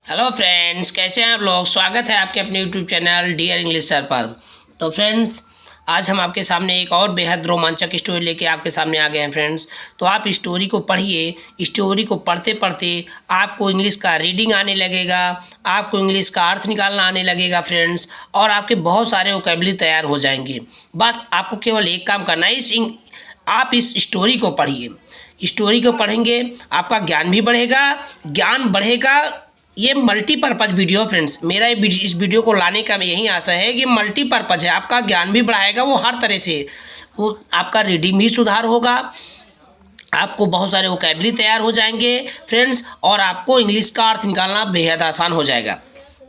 Hello friends, कैसे हैं आप लोग। स्वागत है आपके अपने YouTube channel dear English sir पर। तो फ्रेंड्स, आज हम आपके सामने एक और बेहद रोमांचक स्टोरी लेके आपके सामने आ गए हैं फ्रेंड्स। तो आप स्टोरी को पढ़िए। स्टोरी को पढ़ते पढ़ते आपको इंग्लिश का रीडिंग आने लगेगा, आपको इंग्लिश का अर्थ निकालना आने लगेगा फ्रेंड्स, और आपके बहुत सारे वोकैबुलरी तैयार हो जाएंगे। बस आपको केवल एक काम करना है, आप इस स्टोरी को पढ़िए। स्टोरी को पढ़ेंगे आपका ज्ञान भी बढ़ेगा। ज्ञान बढ़ेगा। ये मल्टीपर्पज़ वीडियो फ्रेंड्स, मेरा इस वीडियो को लाने का यही आशा है कि मल्टीपर्पज़ है। आपका ज्ञान भी बढ़ाएगा वो हर तरह से, वो आपका रीडिंग भी सुधार होगा, आपको बहुत सारे वोकैबुलरी तैयार हो जाएंगे फ्रेंड्स, और आपको इंग्लिश का अर्थ निकालना बेहद आसान हो जाएगा।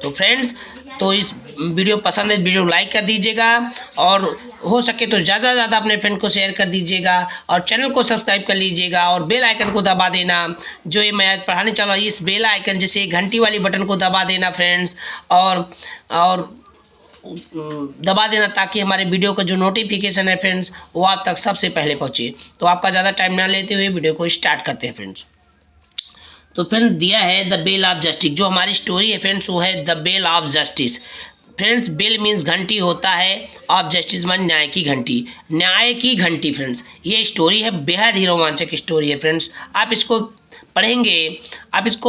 तो फ्रेंड्स, तो इस वीडियो पसंद है, वीडियो लाइक कर दीजिएगा, और हो सके तो ज़्यादा से ज़्यादा अपने फ्रेंड को शेयर कर दीजिएगा, और चैनल को सब्सक्राइब कर लीजिएगा, और बेल आइकन को दबा देना। जो ये मैं आज पढ़ाने चल रहा हूँ, इस बेल आइकन जैसे घंटी वाली बटन को दबा देना फ्रेंड्स, और दबा देना, ताकि हमारे वीडियो का जो नोटिफिकेशन है फ्रेंड्स वो आप तक सबसे पहले पहुँचे। तो आपका ज़्यादा टाइम ना लेते हुए वीडियो को स्टार्ट करते हैं फ्रेंड्स। तो फ्रेंड्स, दिया है द बेल ऑफ जस्टिस। जो हमारी स्टोरी है फ्रेंड्स वो है the bell of justice. Friends, bell means घंटी होता है, ऑफ जस्टिस मान न्याय की घंटी। न्याय की घंटी फ्रेंड्स, ये स्टोरी है, बेहद ही रोमांचक स्टोरी है फ्रेंड्स। आप इसको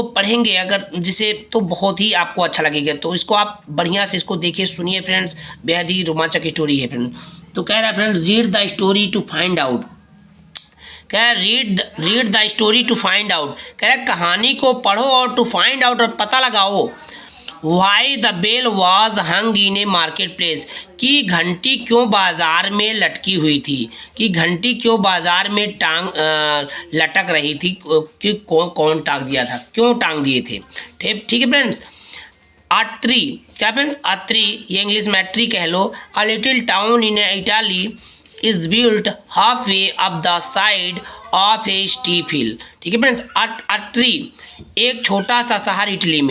पढ़ेंगे अगर जिसे, तो बहुत ही आपको अच्छा लगेगा। तो इसको आप बढ़िया से इसको देखिए, सुनिए फ्रेंड्स, बेहद ही रोमांचक स्टोरी है फ्रेंड्स। तो कह रहा है friends, read the story to find out. कह रहा read the story to find out. कह रहा कहानी को पढ़ो और टू फाइंड आउट, और पता लगाओ why the bell was hung in a market place, कि घंटी क्यों बाजार में लटकी हुई थी, कि घंटी क्यों बाजार में लटक रही थी, कि कौन टांग दिया था, क्यों टांग दिए थे। ठीक है फ्रेंड्स। अ ट्री, क्या फ्रेंड्स, अ ट्री, ये इंग्लिश में ट्री कह लो। A little town in Italy is built half way up the side of a steep hill. ठीक है फ्रेंड्स। अ ट्री, एक छोटा सा शहर इटली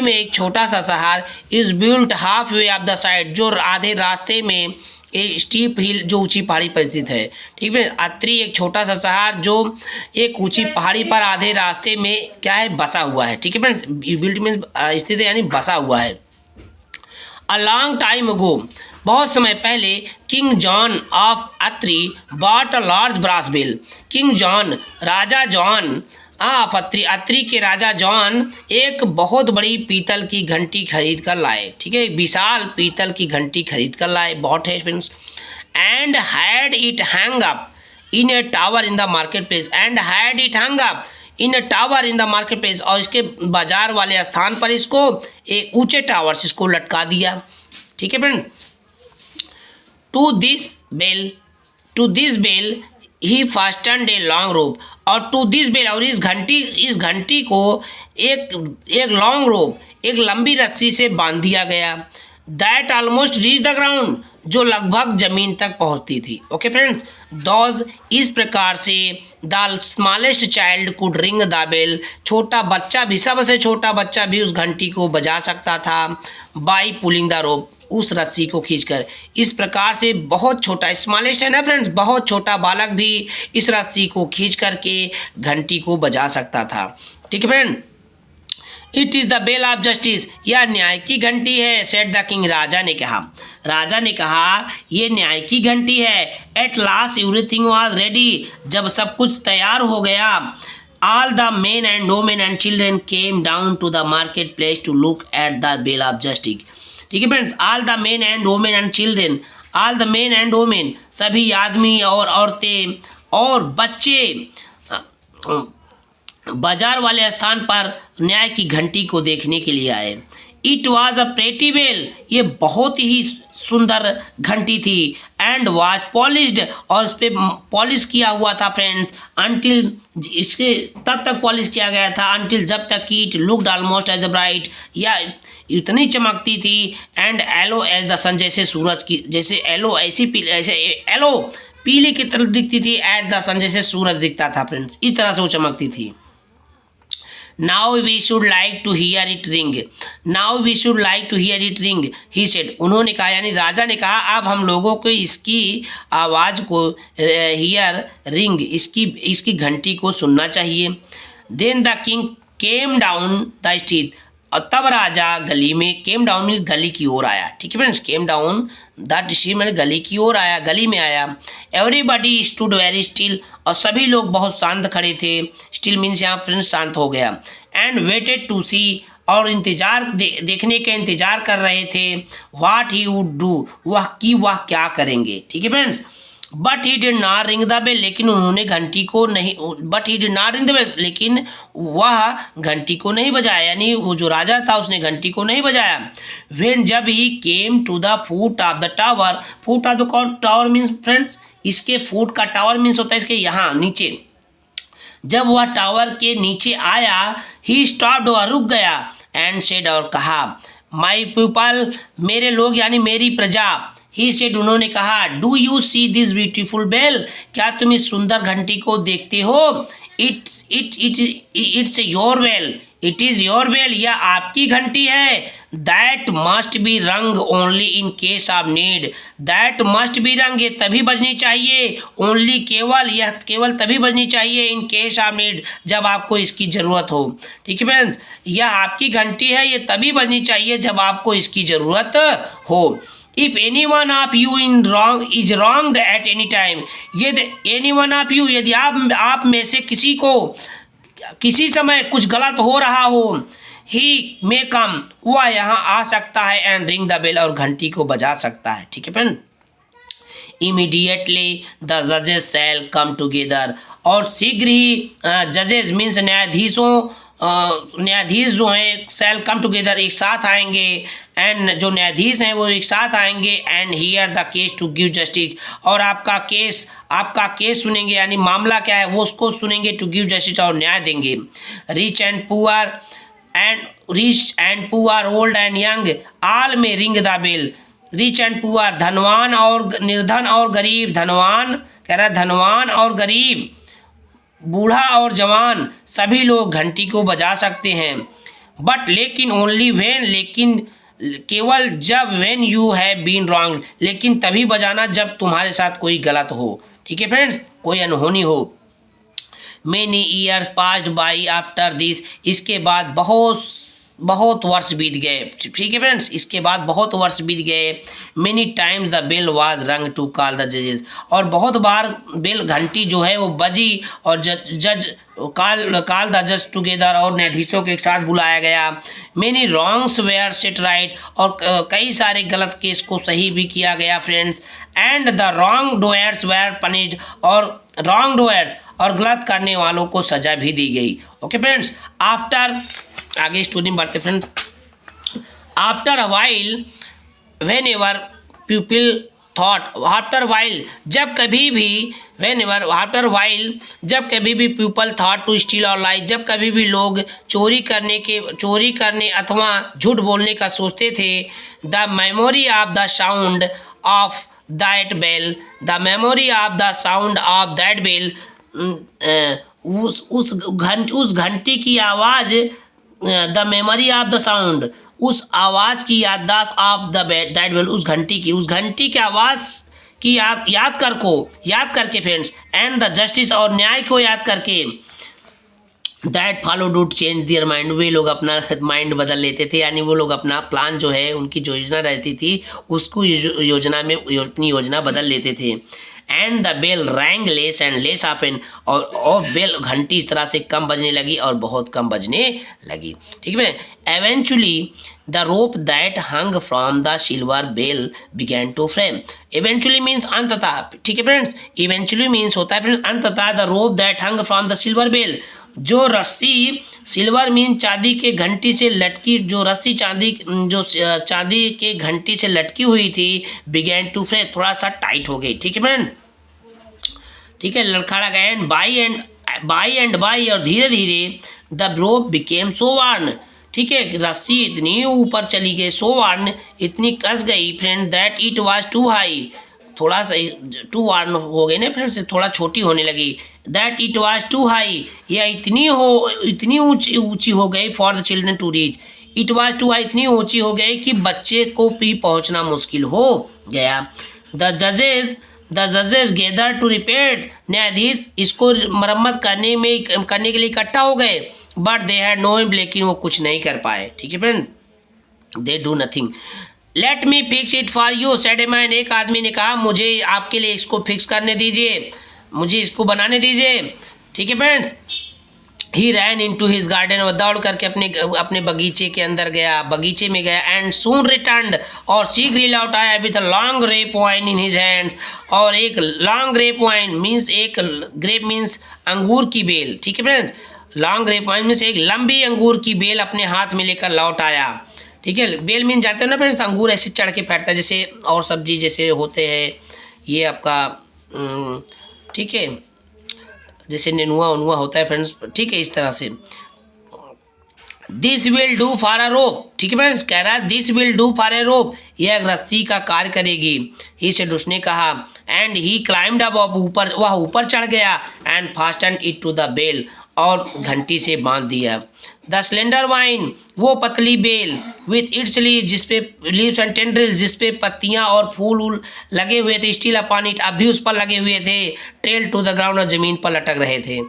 में एक छोटा सा शहर, is built half way up the side, जो आधे रास्ते में ए स्टीप हिल, जो ऊंची पहाड़ी पर स्थित है। ठीक है। अत्री एक छोटा सा शहर जो एक ऊंची पहाड़ी पर आधे रास्ते में क्या है, बसा हुआ है। ठीक है फ्रेंड्स। बिल्ट मीन्स स्थित है, यानी बसा हुआ है। अ लॉन्ग टाइम अगो, बहुत समय पहले, king John of Atri bought a large brass bell. King John, राजा जॉन ऑफ अत्री के राजा जॉन एक बहुत बड़ी पीतल की घंटी खरीद कर लाए। ठीक है, विशाल पीतल की घंटी खरीद कर लाए, बहुत है friends. And had it hang up in A tower in the market place. And had it hang up in a tower in the market place, और इसके बाजार वाले स्थान पर इसको एक ऊंचे टावर से इसको लटका दिया। ठीक है friend. To this bell he fastened a long rope, और टू दिस बेल, और इस घंटी को एक लॉन्ग रोप, एक लंबी रस्सी से बांध दिया गया। That almost reach the ground, जो लगभग जमीन तक पहुंचती थी। Okay friends. दोज, इस प्रकार से, the smallest child could ring the bell, छोटा बच्चा भी, सबसे छोटा बच्चा भी उस घंटी को बजा सकता था। बाई पुलिंग द रोप, उस रस्सी को खींचकर। इस प्रकार से बहुत छोटा, स्मॉलेस्ट है ना फ्रेंड्स, बहुत छोटा बालक भी इस रस्सी को खींच करके घंटी को बजा सकता था। ठीक है friend. It is the bell of justice, यह न्याय की घंटी है। सेड द किंग, राजा ने कहा ये न्याय की घंटी है। At last everything was ready, जब सब कुछ तैयार हो गया। All the men and women and children came down to the market place to look at the bell of justice. ठीक है friends. All the men and women and children, all the men and women, सभी आदमी और औरतें और बच्चे बाजार वाले स्थान पर न्याय की घंटी को देखने के लिए आए। It was a pretty bell, ये बहुत ही सुंदर घंटी थी। एंड वॉज पॉलिश्ड, और उस पर पॉलिश किया हुआ था फ्रेंड्स। अंटिल, इसके तब तक पॉलिश किया गया था, अंटिल, जब तक कि it looked almost as bright, या इतनी चमकती थी। And yellow as the sun, जैसे सूरज की, जैसे एलो ऐसी पीले, ऐसे एलो पीले की तरह दिखती थी, एज द सन, जैसे सूरज दिखता था फ्रेंड्स, इस तरह से वो चमकती थी। Now we should like to hear it ring, now we should like to hear it ring, he said, उन्होंने कहा, यानी राजा ने कहा, अब हम लोगों को इसकी आवाज़ को, हियर रिंग, इसकी घंटी को सुनना चाहिए। Then the king came down the street, और तब राजा गली में, केम डाउन मीन्स गली की ओर आया, ठीक है friends, came down the street मैंने गली की ओर आया, गली में आया। एवरीबडी स्टूड वेरी स्टिल, और सभी लोग बहुत शांत खड़े थे, स्टिल मीन्स यहाँ फ्रेंड्स शांत हो गया। एंड वेटेड टू सी, और इंतजार देखने का इंतजार कर रहे थे, व्हाट ही वुड डू, वह क्या करेंगे, ठीक है friends. But he did not ring the bell, लेकिन उन्होंने घंटी को नहीं, but he did not ring the bell, लेकिन वह घंटी को नहीं बजाया, यानी वो जो राजा था उसने घंटी को नहीं बजाया। व्हेन, जब he came to the foot of the tower, foot of the tower means friends, इसके फुट का टावर मीन्स होता है इसके यहाँ नीचे। जब वह टावर के नीचे आया, ही स्टॉप्ड, वह रुक गया, एंड सेड, और कहा, माई पीपल, मेरे लोग यानी मेरी प्रजा। ही सेड, उन्होंने कहा, do you see this beautiful bell, क्या तुम इस सुंदर घंटी को देखते हो। It's your bell, it is your bell, यह आपकी घंटी है। That must be rung only in case of need, that must be rung, ये तभी बजनी चाहिए, ओनली केवल, यह केवल तभी बजनी चाहिए, इन केस ऑफ नीड, जब आपको इसकी ज़रूरत हो, ठीक है फ्रेंड्स। यह आपकी घंटी है, ये तभी बजनी चाहिए जब आपको इसकी ज़रूरत हो। If any one of you in wrong is wronged at any time, यदि एनी वन ऑफ यू, यदि आप में से किसी को किसी समय कुछ गलत हो रहा हो, ही मे कम, वह यहाँ आ सकता है, एंड रिंग द बेल, और घंटी को बजा सकता है, ठीक है फ्रेंड। इमीडिएटली द जजेस शैल कम टुगेदर, और शीघ्र ही जजेस मीन्स न्यायाधीश जो हैं, शैल कम टुगेदर, एक साथ आएंगे, एंड जो न्यायाधीश हैं वो एक साथ आएंगे, and hear the case to give justice, और आपका केस सुनेंगे, यानी मामला क्या है वो उसको सुनेंगे, टू गिव जस्टिस, और न्याय देंगे। Rich and poor old and young, all may ring the bell. Rich and poor, धनवान और निर्धन और गरीब, धनवान कह रहा है, धनवान और गरीब, बूढ़ा और जवान, सभी लोग घंटी को बजा सकते हैं। बट लेकिन ओनली व्हेन, लेकिन केवल जब, when you have been wrong, लेकिन तभी बजाना जब तुम्हारे साथ कोई गलत हो, ठीक है फ्रेंड्स, कोई अनहोनी हो। Many years passed by after this, इसके बाद बहुत वर्ष बीत गए, ठीक है फ्रेंड्स, इसके बाद बहुत वर्ष बीत गए। Many times the bell was rung to call the जजेस, और बहुत बार बेल घंटी जो है वो बजी, और जज कॉल द जज टुगेदर, और न्यायाधीशों के साथ बुलाया गया। Many wrongs were set right, और कई सारे गलत केस को सही भी किया गया friends. And the wrong doers were punished, और रॉन्ग डोयर्स और गलत करने वालों को सजा भी दी गई, ओके फ्रेंड्स। आफ्टर, आगे स्टोरी में बढ़ते friend. After a while whenever people thought, after while जब कभी भी, वेन एवर आफ्टर वाइल जब कभी भी, पीपल थॉट टू स्टील और लाई, जब कभी भी लोग चोरी करने अथवा झूठ बोलने का सोचते थे। The memory of the sound of that bell, the memory of the sound of that bell, उस घंटी की आवाज़, the memory of the sound, उस आवाज़ की याददाश्त ऑफ द दैट बेल, उस घंटी की आवाज़ की याद करके फ्रेंड्स, एंड द जस्टिस, और न्याय को याद करके, that follow dude change their mind, वे लोग अपना माइंड बदल लेते थे, यानी वो लोग अपना प्लान जो है, उनकी जो योजना रहती थी उसको योजना में अपनी योजना बदल लेते थे। And the bell rang less and less often, और बेल घंटी इस तरह से कम बजने लगी और बहुत कम बजने लगी, ठीक है। Eventually the rope that hung from the silver bell began to frame, eventually means अंततः, ठीक है फ्रेंड्स, एवेंचुअली मीन्स होता है फ्रेंड्स अंततः, the rope that hung from the silver bell, जो रस्सी, सिल्वर मीन चांदी के घंटी से लटकी, जो रस्सी चांदी के घंटी से लटकी हुई थी, बिगैन टू फ्रेम, थोड़ा सा टाइट हो गई, ठीक है फ्रेंड, ठीक है, लड़खड़ा गया। एंड बाई और धीरे धीरे the rope became so worn, ठीक है, रस्सी इतनी ऊपर चली गई, सो वार्न, इतनी कस गई friend, that it was too high, थोड़ा सा टू वार्न हो गई ना फ्रेंड, से थोड़ा छोटी होने लगी। That it was too high, यह इतनी ऊंची हो गई, for the children to reach, it was too high, इतनी ऊंची हो गई कि बच्चे को भी पहुंचना मुश्किल हो गया। द द जजेस गेदर टू रिपेयर, न्यायाधीश इसको मरम्मत करने के लिए इकट्ठा हो गए, बट दे हैड नो, लेकिन वो कुछ नहीं कर पाए। ठीक है friend, they do nothing. Let me fix it for you said a man, एक आदमी ने कहा मुझे आपके लिए इसको फिक्स करने दीजिए, मुझे इसको बनाने दीजिए। ठीक है friends, he ran into his garden, वह दौड़ करके अपने बगीचे के अंदर गया, बगीचे में गया। एंड सून रिटर्न, और शीघ्र ही लौट आया with long grape vine in his hands, और एक लॉन्ग ग्रेप वाइन मीन्स, एक ग्रेप मीन्स अंगूर की बेल। ठीक है friends, long grape vine means एक लंबी अंगूर की बेल अपने हाथ में लेकर लौट आया। ठीक है, बेल मीन जानते हो ना फ्रेंड्स, अंगूर ऐसे चढ़ के फैलता है जैसे और सब्जी जैसे होते हैं ये आपका, ठीक है, जैसे नेनुआ उनुआ होता है फ्रेंड्स। ठीक है, इस तरह से। This will do for a rope, ठीक है फ्रेंड्स, कह रहा है this will do for a rope, यह एक रस्सी का कार्य करेगी। ही सेड, उसने कहा। एंड ही क्लाइम्ड अप, ऊपर, वह ऊपर चढ़ गया। And fasten it to the bell, और घंटी से बांध दिया। द स्लेंडर वाइन, वो पतली बेल, विथ इट्स लीव, जिसपे लीव्स एंड टेंड्रिल्स, जिसपे पत्तियां और फूल लगे हुए थे, स्टिल अपॉन इट, अब भी उस पर लगे हुए थे, ट्रेल टू द ग्राउंड, और जमीन पर लटक रहे थे।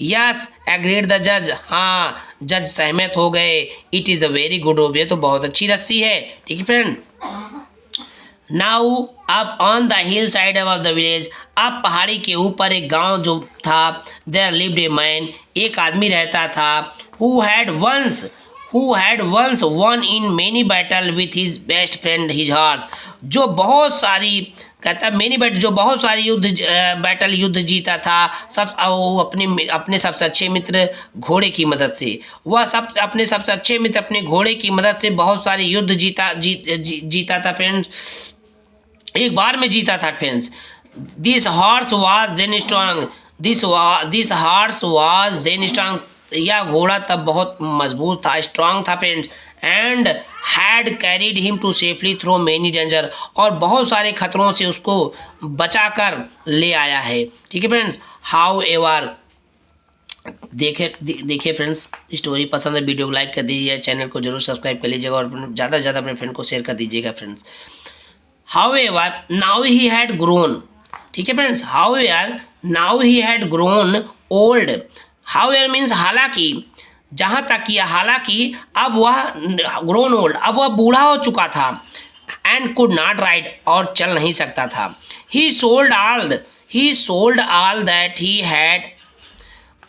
यस एग्रीड द जज, हाँ जज सहमत हो गए। It is a very good rope, ये तो बहुत अच्छी रस्सी है। ठीक है फ्रेंड। नाउ अब on the hill side above the village, अब पहाड़ी के ऊपर एक गांव जो था, देयर लिव्ड ए मैन, एक आदमी रहता था, who had once won in many battle with his best friend his horse, जो बहुत सारी, कहता है मेनी बैटल, जो बहुत सारी युद्ध जीता था, सब वो अपने सबसे अच्छे मित्र घोड़े की मदद से, वह अपने सबसे अच्छे मित्र अपने घोड़े की मदद से बहुत सारे युद्ध जीता था फ्रेंड्स, एक बार में जीता था friends. This horse was then strong, this horse was then strong, यह घोड़ा तब बहुत मजबूत था, स्ट्रांग था friends. And had carried him to safely through many danger, और बहुत सारे खतरों से उसको बचाकर ले आया है। ठीक है फ्रेंड्स। हाउ एवर, देखिए फ्रेंड्स, स्टोरी पसंद है वीडियो को लाइक कर दीजिए, चैनल को जरूर सब्सक्राइब कर लीजिएगा, और ज़्यादा से ज़्यादा अपने फ्रेंड को शेयर कर दीजिएगा friends. How ever now he had grown, ठीक है friends, how ever now he had grown old, how ever means हालांकि, जहाँ तक किया हालांकि, अब वह ग्रोन ओल्ड, अब वह बूढ़ा हो चुका था। एंड कुड नॉट राइड, और चल नहीं सकता था। ही sold all that he had,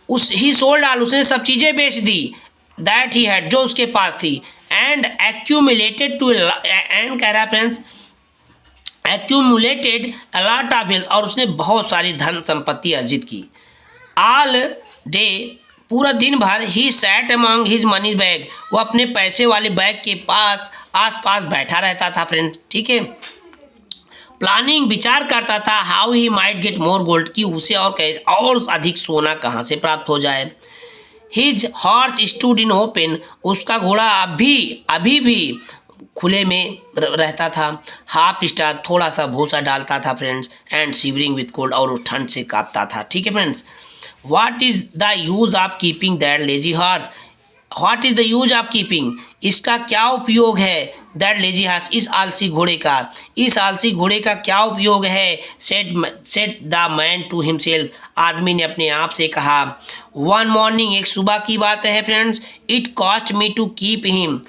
उसने सब चीज़ें बेच दी, दैट ही हैड, जो उसके पास थी। एंड एक्यूमुलेटेड टू, एंड कह रहा friends, accumulated a lot of wealth, और उसने बहुत सारी धन संपत्ति अर्जित की। ऑल डे, पूरा दिन भर, he sat among his money bag, वो अपने पैसे वाले बैग के पास आसपास बैठा रहता था फ्रेंड। ठीक है, प्लानिंग, विचार करता था, how he might get more gold, कि उसे और अधिक सोना कहाँ से प्राप्त हो जाए। His horse stood in open, उसका घोड़ा अभी भी खुले में रहता था। हाफ स्टार, थोड़ा सा भूसा डालता था friends. And shivering with cold, और वो ठंड से कांपता था। ठीक है friends. What is the use of keeping that lazy horse? What is the use of keeping? इसका क्या उपयोग है? That lazy horse, इस आलसी घोड़े का क्या उपयोग है? Said the man to himself, आदमी ने अपने आप से कहा। One morning, एक सुबह की बात है friends. It cost me to keep him.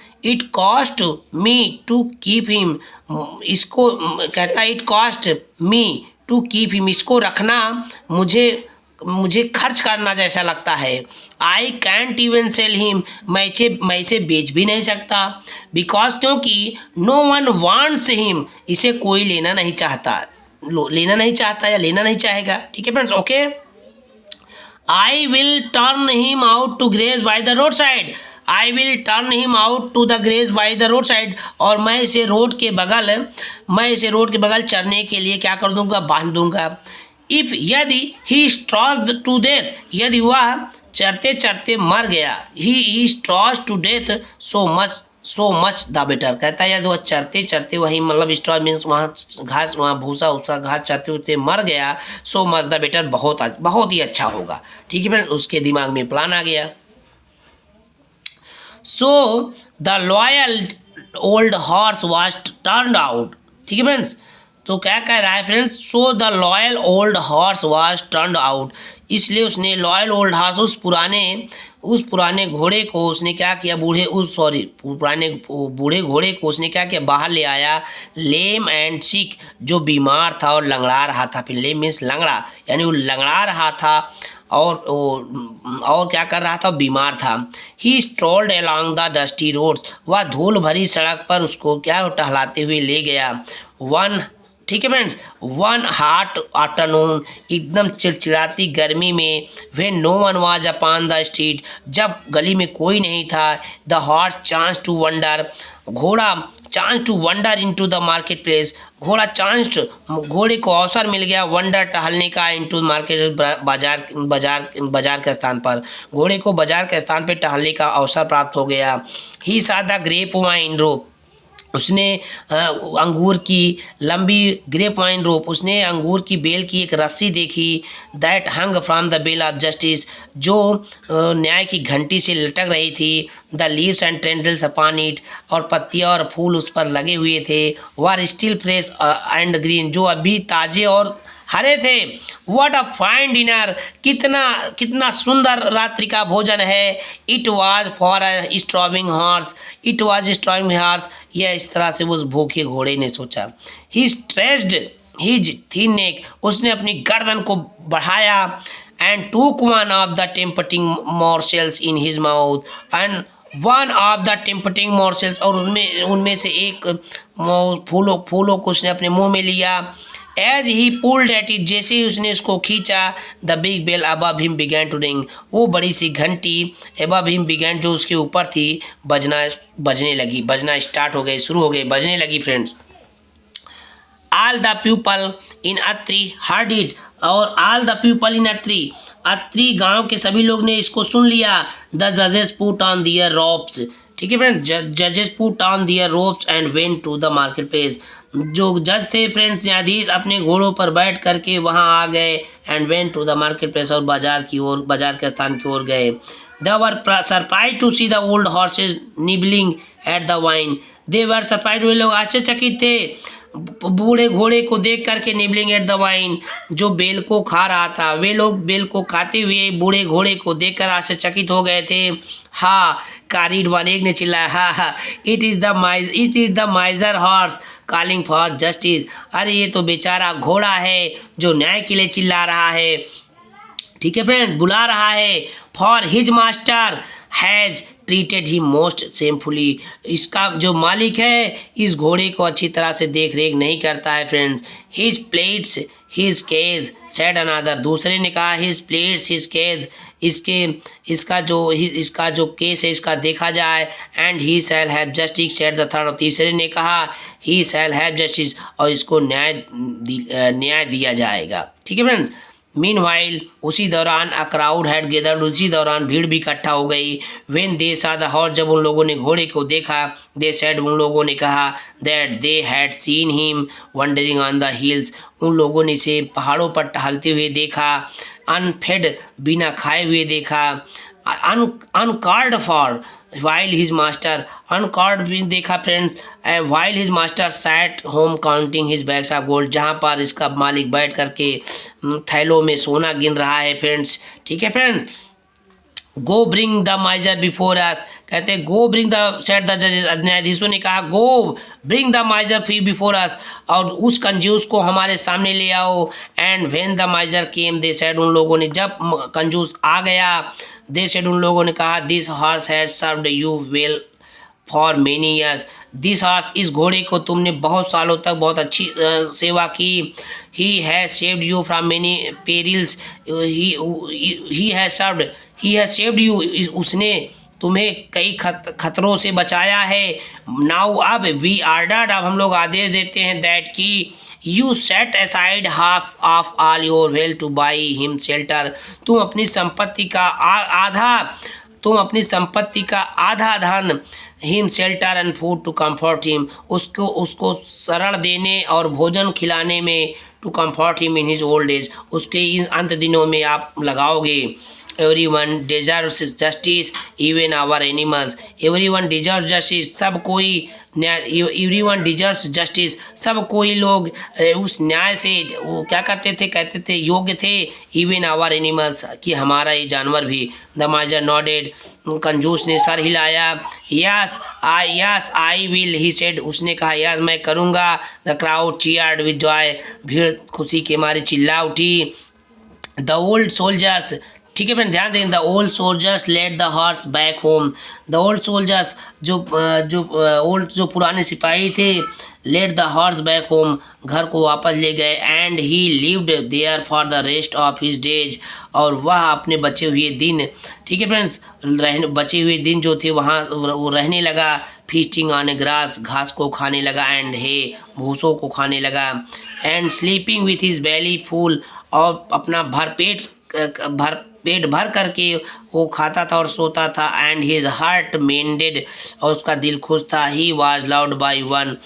इसको कहता है, it cost me to keep him, इसको रखना मुझे खर्च करना जैसा लगता है। I can't even cell him, मैं इसे बेच भी नहीं सकता। बिकॉज, क्योंकि नो वन वांट्स हिम, इसे कोई लेना नहीं चाहता या लेना नहीं चाहेगा। ठीक है friends, okay. I will turn him out to graze by the road side, और मैं इसे रोड के बगल चरने के लिए क्या कर दूंगा, बांध दूंगा। इफ, यदि, ही स्ट्रॉज टू डेथ, यदि वह चरते चरते मर गया, he starves to death, so much the better, कहता है यदि वह चरते चरते, वही मतलब स्ट्रॉज मीन्स वहाँ घास, वहाँ भूसा घास चरते हुए मर गया, सो मच द बेटर, बहुत ही अच्छा होगा। ठीक है फ्रेंड्स, उसके दिमाग में प्लान आ गया। So the loyal old horse was turned out, ठीक है फ्रेंड्स, तो क्या कह रहा है friends, so the loyal old horse was turned out, इसलिए उसने लॉयल ओल्ड हॉर्स उस पुराने घोड़े को उसने क्या किया, पुराने बूढ़े घोड़े को उसने क्या किया, बाहर ले आया। लेम एंड सिक, जो बीमार था और लंगड़ा रहा था, फिर लेम मीन्स लंगड़ा, यानी वो लंगड़ा रहा था और क्या कर रहा था, बीमार था। ही स्ट्रोल्ड अलॉन्ग द डस्टी रोड्स, वह धूल भरी सड़क पर उसको क्या टहलाते हुए ले गया। ठीक है फ्रेंड्स, वन हॉट आफ्टरनून, एकदम चिड़चिड़ाती गर्मी में, when no one was upon the street, जब गली में कोई नहीं था, the horse chance to wander, घोड़ा chance to wander into the market place, घोड़े को अवसर मिल गया वंडर टहलने का, इनटू मार्केट, बाजार के स्थान पर, घोड़े को बाजार के स्थान पर टहलने का अवसर प्राप्त हो गया। ही सा द ग्रेप वाइन रोप, उसने अंगूर की लंबी ग्रेप वाइन रोप, उसने अंगूर की बेल की एक रस्सी देखी। That hung from the bell of justice, जो न्याय की घंटी से लटक रही थी। The leaves and tendrils upon it, और पत्तियाँ और फूल उस पर लगे हुए थे। Were still fresh and green, जो अभी ताजे और हरे थे। व्हाट अ फाइन डिनर, कितना सुंदर रात्रि का भोजन है। It was for a starving horse, it was starving horse, यह इस तरह से उस भूखे घोड़े ने सोचा। He stretched his thin neck, उसने अपनी गर्दन को बढ़ाया। And took one of the tempting morsels in his mouth, and one of the tempting morsels, और उनमें से एक फूलों को उसने अपने मुंह में लिया। As he pulled at it, जैसे ही उसने उसको खींचा, the big bell above him began to ring, वो बड़ी सी घंटी अबव हिम बिगैन, जो उसके ऊपर थी, बजने लगी, बजना स्टार्ट हो गई, शुरू हो गई, बजने लगी friends. All the people in Atri heard it, और all the people in Atri गांव के सभी लोग ने इसको सुन लिया। द जजेस पुट ऑन दियर रोप्स, ठीक है फ्रेंड्स, जजेस put on their robes and went to the market place, जो जज थे फ्रेंड्स, न्यायाधीश, अपने घोड़ों पर बैठ करके वहां आ गए। And went to the market place, और बाजार के स्थान की ओर गए। They were surprised to see the old horses nibbling at the vine, they were surprised, वे लोग आश्चर्यचकित थे बूढ़े घोड़े को देख करके। निबलिंग एट द वाइन, जो बेल को खा रहा था, वे लोग बेल को खाते हुए बूढ़े घोड़े को देखकर आश्चर्यचकित हो गए थे। हा, कारीड वन, एक ने चिल्लाया, हा, it is the माइजर horse calling for justice, अरे ये तो बेचारा घोड़ा है जो न्याय के लिए चिल्ला रहा है, ठीक है फ्रेंड्स, बुला रहा है। For his master has treated he most shamefully, इसका जो मालिक है इस घोड़े को अच्छी तरह से देख रेख नहीं करता है friends. His plates his cage said another, दूसरे ने कहा हिज प्लेट्स हिज केज, इसका जो केस है इसका देखा जाए। And he shall have justice said the third, तीसरे ने कहा ही शैल हैव जस्टिस, और इसको न्याय दिया जाएगा, ठीक है फ्रेंड्स। मीनवाइल, उसी दौरान अ क्राउड हैड गेदर्ड, उसी दौरान भीड़ भी इकट्ठा हो गई। व्हेन दे सा द हॉर्स, जब उन लोगों ने घोड़े को देखा, दे सेड, उन लोगों ने कहा, that they had seen him wondering on the hills, उन लोगों ने इसे पहाड़ों पर टहलते हुए देखा। अनफेड, बिना खाए हुए देखा। Uncared for while his master, uncared भी देखा friends. While his master sat home counting his bags of gold, जहाँ पर इसका मालिक बैठ करके थैलों में सोना गिन रहा है फ्रेंड्स, ठीक है friend. Go bring the miser before us, कहते हैं go bring the set the जजेस, न्यायाधीशों ने कहा go bring the miser fee before us, और उस कंजूस को हमारे सामने ले आओ। And when the miser came they said, उन लोगों ने जब कंजूस आ गया, दे सेड, उन लोगों ने कहा, this horse has served you well for many years, this horse, इस घोड़े को तुमने बहुत सालों तक बहुत अच्छी सेवा की। He has saved you from many perils, he has saved you, उसने तुम्हें कई खतरों से बचाया है। नाउ, अब वी आर्डर्ड, अब हम लोग आदेश देते हैं, दैट की you set aside half of all your wealth to buy him shelter, तुम अपनी संपत्ति का आधा धन him shelter and food to comfort him, उसको शरण देने और भोजन खिलाने में, to comfort him in his old age, उसके इन अंत दिनों में आप लगाओगे। Everyone deserves justice, even our animals. Everyone deserves justice. सब कोई एवरीवन डिजर्व्स जस्टिस, सब कोई लोग उस न्याय से वो क्या करते थे, कहते थे योग्य थे। इवन आवर एनिमल्स, कि हमारा ये जानवर भी। द माइजर नॉडेड, कंजूस ने सर हिलाया। Yes I will, he said, उसने कहा यस मैं करूँगा। The crowd cheered with Joy, भीड़ खुशी के मारे चिल्ला उठी। द ओल्ड सोल्जर्स, ठीक है फ्रेंड ध्यान दें, the old soldiers led the horse back home. The old soldiers, जो पुराने सिपाही थे, led the horse back home, घर को वापस ले गए। And he lived there for the rest of his days, और वह अपने बचे हुए दिन, ठीक है फ्रेंड्स, बचे हुए दिन जो थे वहाँ वो रहने लगा। फीस्टिंग ऑन ग्रास, घास को खाने लगा। एंड हे, भूसों को खाने लगा। And sleeping with his belly full, और अपना पेट भर करके वो खाता था और सोता था। एंड हिज हार्ट मेंडेड, और उसका दिल खुश था। He was loved by one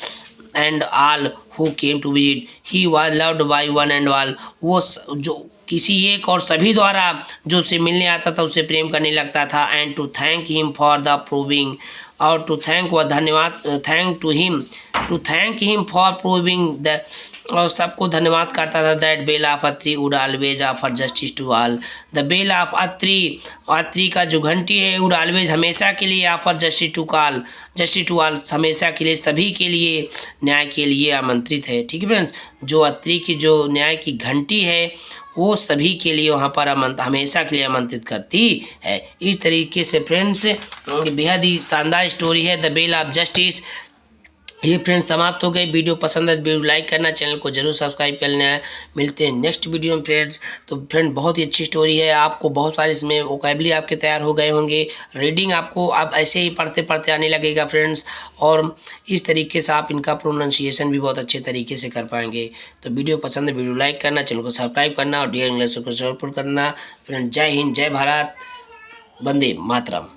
and all who came to visit, he was loved by one and all, वो जो किसी एक और सभी द्वारा जो उसे मिलने आता था उसे प्रेम करने लगता था। And to thank him for the proving, और टू थैंक व धन्यवाद, to thank him for proving the, और सबको धन्यवाद करता था। That bell of Atri would always offer justice to all, the bell of Atri का जो घंटी है वुड ऑलवेज, हमेशा के लिए, ऑफर जस्टिस टू ऑल, हमेशा के लिए, सभी के लिए, न्याय के लिए आमंत्रित है। ठीक है फ्रेंड्स, जो अत्री की जो न्याय की घंटी है वो सभी के लिए वहाँ पर हमेशा के लिए आमंत्रित करती है। इस तरीके से फ्रेंड्स बेहद ही शानदार स्टोरी है द बेल ऑफ जस्टिस। ये फ्रेंड्स समाप्त हो गई। वीडियो पसंद है वीडियो लाइक करना, चैनल को जरूर सब्सक्राइब कर लेना है। मिलते हैं नेक्स्ट वीडियो में फ्रेंड्स। तो फ्रेंड बहुत ही अच्छी स्टोरी है, आपको बहुत सारे इसमें वोकैबुलरी आपके तैयार हो गए होंगे। रीडिंग आपको आप ऐसे ही पढ़ते पढ़ते आने लगेगा फ्रेंड्स, और इस तरीके से आप इनका प्रोनाउंसिएशन भी बहुत अच्छे तरीके से कर पाएंगे। तो वीडियो पसंद है वीडियो लाइक करना, चैनल को सब्सक्राइब करना और डियर इंग्लिश को सपोर्ट करना। फ्रेंड जय हिंद, जय भारत, वंदे मातरम।